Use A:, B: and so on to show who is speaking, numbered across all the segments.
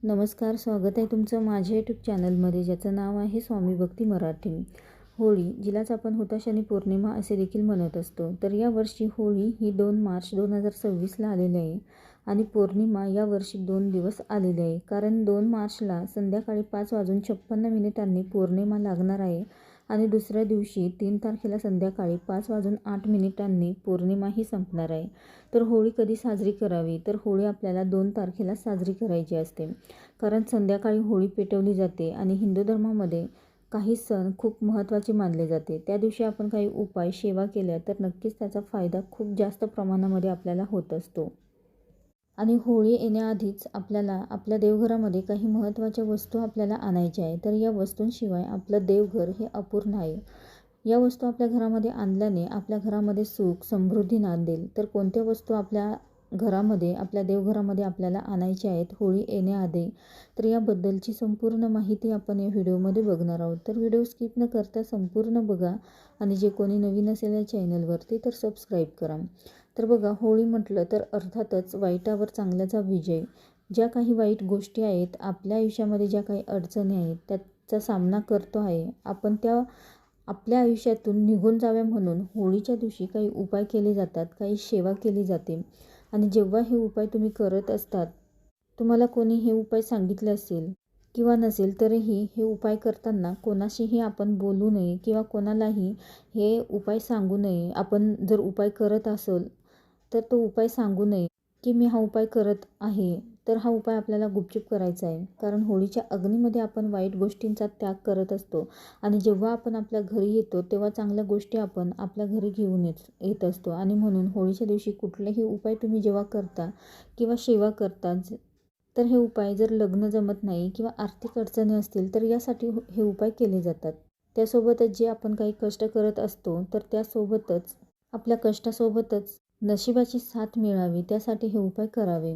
A: नमस्कार, स्वागत आहे तुमचं माझ्या यूट्यूब चॅनलमध्ये, ज्याचं नाव आहे स्वामी भक्ती मराठी. होळी, जिलाच आपण हुताशनी पौर्णिमा असे देखील म्हणत असतो. तर यावर्षी होळी ही 2 मार्च 2026ला आलेली आहे आणि पौर्णिमा यावर्षी 2 दिवस आलेली आहे. कारण 2 मार्चला संध्याकाळी 5:56 पौर्णिमा लागणार आहे आणि दुसऱ्या दिवशी 3 तारखेला संध्याकाळी 5:08 पौर्णिमाही संपणार आहे. तर होळी कधी साजरी करावी? तर होळी आपल्याला 2 तारखेला साजरी करायची असते. कारण संध्याकाळी होळी पेटवली जाते आणि हिंदू धर्मामध्ये काही सण खूप महत्त्वाचे मानले जाते. त्या दिवशी आपण काही उपाय, सेवा केल्या तर नक्कीच त्याचा फायदा खूप जास्त प्रमाणामध्ये आपल्याला होत असतो. आणि होळी येण्याआधीच आपल्याला आपल्या देवघरामध्ये काही महत्त्वाच्या वस्तू आपल्याला आणायच्या आहे. तर या वस्तूंशिवाय आपलं देवघर हे अपूर्ण आहे. या वस्तू आपल्या घरामध्ये आणल्याने आपल्या घरामध्ये सुख, समृद्धी नांदेल. तर कोणत्या वस्तू आपल्या घरामध्ये, आपल्या देवघरामध्ये आपल्याला आणायच्या आहेत होळी येण्याआधी, तर याबद्दलची संपूर्ण माहिती आपण या व्हिडिओमध्ये बघणार आहोत. तर व्हिडिओ स्किप न करता संपूर्ण बघा आणि जे कोणी नवीन असेल या चॅनलवरती तर सबस्क्राईब करा. तर बघा, होळी म्हटलं तर अर्थातच वाईटावर चांगल्याचा विजय. ज्या काही वाईट गोष्टी आहेत आपल्या आयुष्यामध्ये, ज्या काही अडचणी आहेत त्याचा सामना करतो आहे आपण, त्या आपल्या आयुष्यातून निघून जाव्या म्हणून होळीच्या दिवशी काही उपाय केले जातात, काही सेवा केली जाते. आणि जेव्हा हे उपाय तुम्ही करत असतात, तुम्हाला कोणी हे उपाय सांगितले असेल किंवा नसेल तरीही हे उपाय करताना कोणाशीही आपण बोलू नये किंवा कोणालाही हे उपाय सांगू नये. आपण जर उपाय करत असेल तर तो उपाय सांगू नये की मी हा उपाय करत आहे. तर हा उपाय आपल्याला गुपचूप करायचा आहे. कारण होळीच्या अग्नीमध्ये आपण वाईट गोष्टींचा त्याग करत असतो आणि जेव्हा आपण आपल्या घरी येतो तेव्हा चांगल्या गोष्टी आपण आपल्या घरी घेऊन येत असतो. आणि म्हणून होळीच्या दिवशी कुठलेही उपाय तुम्ही जेव्हा करता किंवा सेवा करता, तर हे उपाय जर लग्न जमत नाही किंवा आर्थिक अडचणी असतील तर यासाठी हे उपाय केले जातात. त्यासोबतच जे आपण काही कष्ट करत असतो तर त्यासोबतच आपल्या कष्टासोबतच नशिबाची साथ मिळावी त्यासाठी हे उपाय करावे.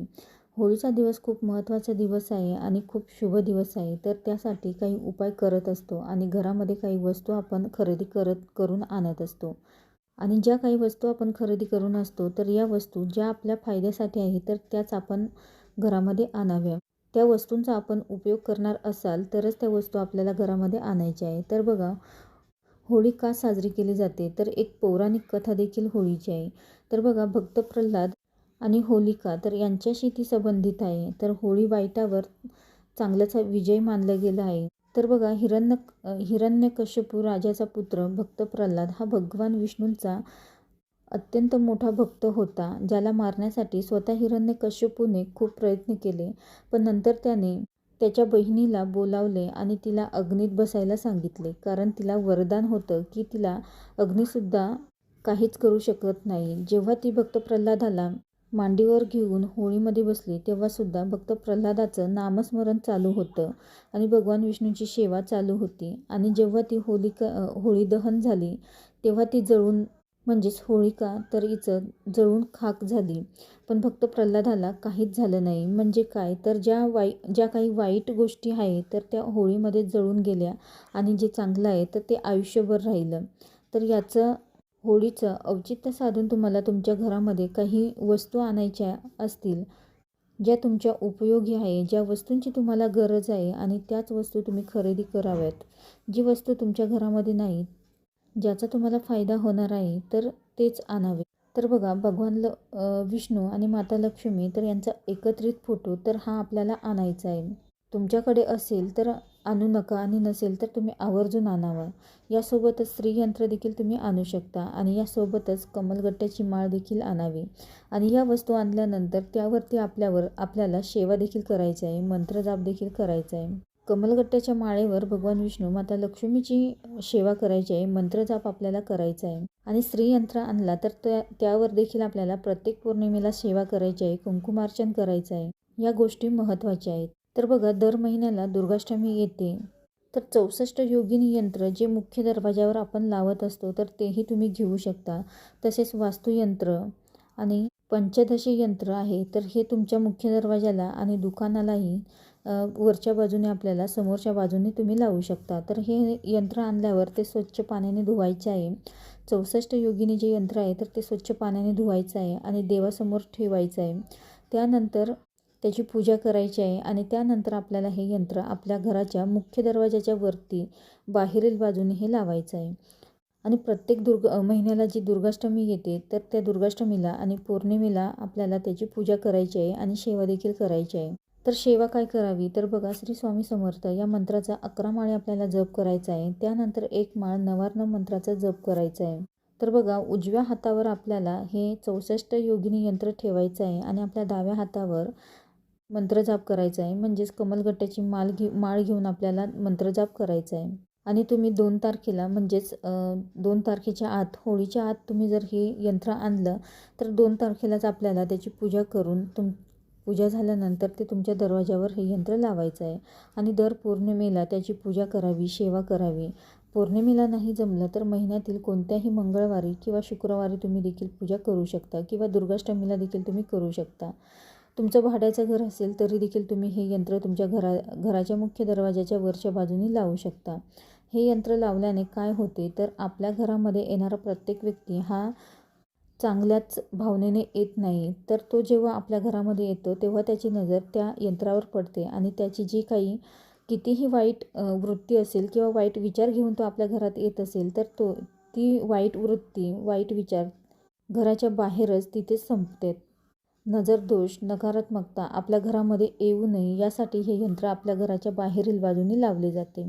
A: होळीचा दिवस खूप महत्त्वाचा दिवस आहे आणि खूप शुभ दिवस आहे. तर त्यासाठी काही उपाय करत असतो आणि घरामध्ये काही वस्तू आपण खरेदी करून आणत असतो. आणि ज्या काही वस्तू आपण खरेदी करून असतो तर या वस्तू ज्या आपल्या फायद्यासाठी आहे तर त्याच आपण घरामध्ये आणाव्या. त्या वस्तूंचा आपण उपयोग करणार असाल तरच त्या वस्तू आपल्याला घरामध्ये आणायच्या आहे. तर बघा, होळी का साजरी केली जाते? तर एक पौराणिक कथा देखील होळीची आहे. तर बघा, भक्त प्रल्हाद आणि होलिका तर यांच्याशी ती संबंधित आहे. तर होळी वाईटावर चांगल्याचा विजय मानलं गेला आहे. तर बघा, हिरण्यकश्यपू राजाचा पुत्र भक्त प्रल्हाद हा भगवान विष्णूंचा अत्यंत मोठा भक्त होता, ज्याला मारण्यासाठी स्वतः हिरण्यकश्यपूने खूप प्रयत्न केले. पण नंतर त्याने त्याच्या बहिणीला बोलावले आणि तिला अग्नीत बसायला सांगितले. कारण तिला वरदान होतं की तिला अग्नीसुद्धा काहीच करू शकत नाही. जेव्हा ती भक्त प्रल्हादाला मांडीवर घेऊन होळीमध्ये बसली तेव्हा सुद्धा भक्त प्रल्हादाचं नामस्मरण चालू होतं आणि भगवान विष्णूंची सेवा चालू होती. आणि जेव्हा ती होळी दहन झाली तेव्हा ती जळून, म्हणजेच होळिका तर हिचं जळून खाक झाली. पण भक्त प्रल्हादाला काहीच झालं नाही. म्हणजे काय, तर ज्या काही वाईट गोष्टी आहेत तर त्या होळीमध्ये जळून गेल्या आणि जे चांगलं आहे तर ते आयुष्यभर राहिलं. तर याचं, होळीचं औचित्य साधून तुम्हाला तुमच्या घरामध्ये काही वस्तू आणायच्या असतील ज्या तुमच्या उपयोगी आहे, ज्या वस्तूंची तुम्हाला गरज आहे आणि त्याच वस्तू तुम्ही खरेदी कराव्यात. जी वस्तू तुमच्या घरामध्ये नाही, ज्याचा तुम्हाला फायदा होणार आहे तर तेच आणावे. तर बघा, भगवान विष्णू आणि माता लक्ष्मी तर यांचा एकत्रित फोटो तर हा आपल्याला आणायचा आहे. तुमच्याकडे असेल तर आणू नका आणि नसेल तर तुम्ही आवर्जून आणावा. यासोबतच श्रीयंत्र देखील तुम्ही आणू शकता आणि यासोबतच कमलगट्ट्याची माळ देखील आणावी. आणि या वस्तू आणल्यानंतर त्यावरती आपल्याला सेवा देखील करायची आहे, मंत्रजाप देखील करायचा आहे. कमलगट्ट्याच्या माळेवर भगवान विष्णू, माता लक्ष्मीची सेवा करायची आहे, मंत्रजाप आपल्याला करायचा आहे. आणि श्रीयंत्र आणला तर त्यावर देखील आपल्याला प्रत्येक पौर्णिमेला सेवा करायची आहे, कुंकुमार्चन करायचं आहे. या गोष्टी महत्त्वाच्या आहेत. तर बघा, दर महिन्याला दुर्गाष्टमी येते. तर 64 योगिनी यंत्र जे मुख्य दरवाजावर आपण लावत असतो तर तेही तुम्ही घेऊ शकता. तसेच वास्तुयंत्र आणि पंचदशी यंत्र आहे तर हे तुमच्या मुख्य दरवाजाला आणि दुकानालाही वरच्या बाजूने आपल्याला समोरच्या बाजूने तुम्ही लावू शकता. तर हे यंत्र आणल्यावर ते स्वच्छ पाण्याने धुवायचे आहे. 64 योगिनी जे यंत्र आहे तर ते स्वच्छ पाण्याने धुवायचं आहे आणि देवासमोर ठेवायचं आहे. त्यानंतर त्याची पूजा करायची आहे आणि त्यानंतर आपल्याला हे यंत्र आपल्या घराच्या मुख्य दरवाजाच्या वरती बाहेरील बाजूने हे लावायचं आहे. आणि प्रत्येक महिन्याला जी दुर्गाष्टमी येते तर त्या दुर्गाष्टमीला आणि पौर्णिमेला आपल्याला त्याची पूजा करायची आहे आणि सेवा देखील करायची आहे. तर सेवा काय करावी तर बघा, श्री स्वामी समर्थ या मंत्राचा 11 माळे आपल्याला जप करायचा आहे. त्यानंतर 1 माळ नवार्न मंत्राचा जप करायचा आहे. तर बघा, उजव्या हातावर आपल्याला हे 64 योगिनी यंत्र ठेवायचं आहे आणि आपल्या डाव्या हातावर मंत्रजाप करायचा आहे. म्हणजेच कमलगट्ट्याची माळ घेऊन आपल्याला मंत्रजाप करायचा आहे. आणि तुम्ही 2 तारखेला म्हणजेच 2 तारखेच्या आत, होळीच्या आत तुम्ही जर हे यंत्र आणलं तर 2 तारखेलाच आपल्याला त्याची पूजा करून पूजा झाल्यानंतर ते तुमच्या दरवाजावर हे यंत्र लावायचं आहे. आणि दर पौर्णिमेला त्याची पूजा करावी, सेवा करावी. पौर्णिमेला नाही जमलं तर महिन्यातील कोणत्याही मंगळवारी किंवा शुक्रवारी तुम्ही देखील पूजा करू शकता किंवा दुर्गाष्टमीला देखील तुम्ही करू शकता. तुमचं भाड्याचं घर असेल तरी देखील तुम्ही हे यंत्र तुमच्या घराच्या मुख्य दरवाजाच्या वरच्या बाजूने लावू शकता. हे यंत्र लावल्याने काय होते तर आपल्या घरामध्ये येणारा प्रत्येक व्यक्ती हा चांगल्याच भावनेने येत नाही. तर तो जेव्हा आपल्या घरामध्ये येतो तेव्हा त्याची नजर त्या यंत्रावर पडते आणि त्याची जी काही कितीही वाईट वृत्ती असेल किंवा वाईट विचार घेऊन तो आपल्या घरात येत असेल तर ती वाईट वृत्ती, वाईट विचार घराच्या बाहेरच तिथेच संपते. नजर दोष, नकारात्मकता आपल्या घरामध्ये येऊ नये यासाठी हे यंत्र आपल्या घराच्या बाहेरील बाजूने लावले जाते.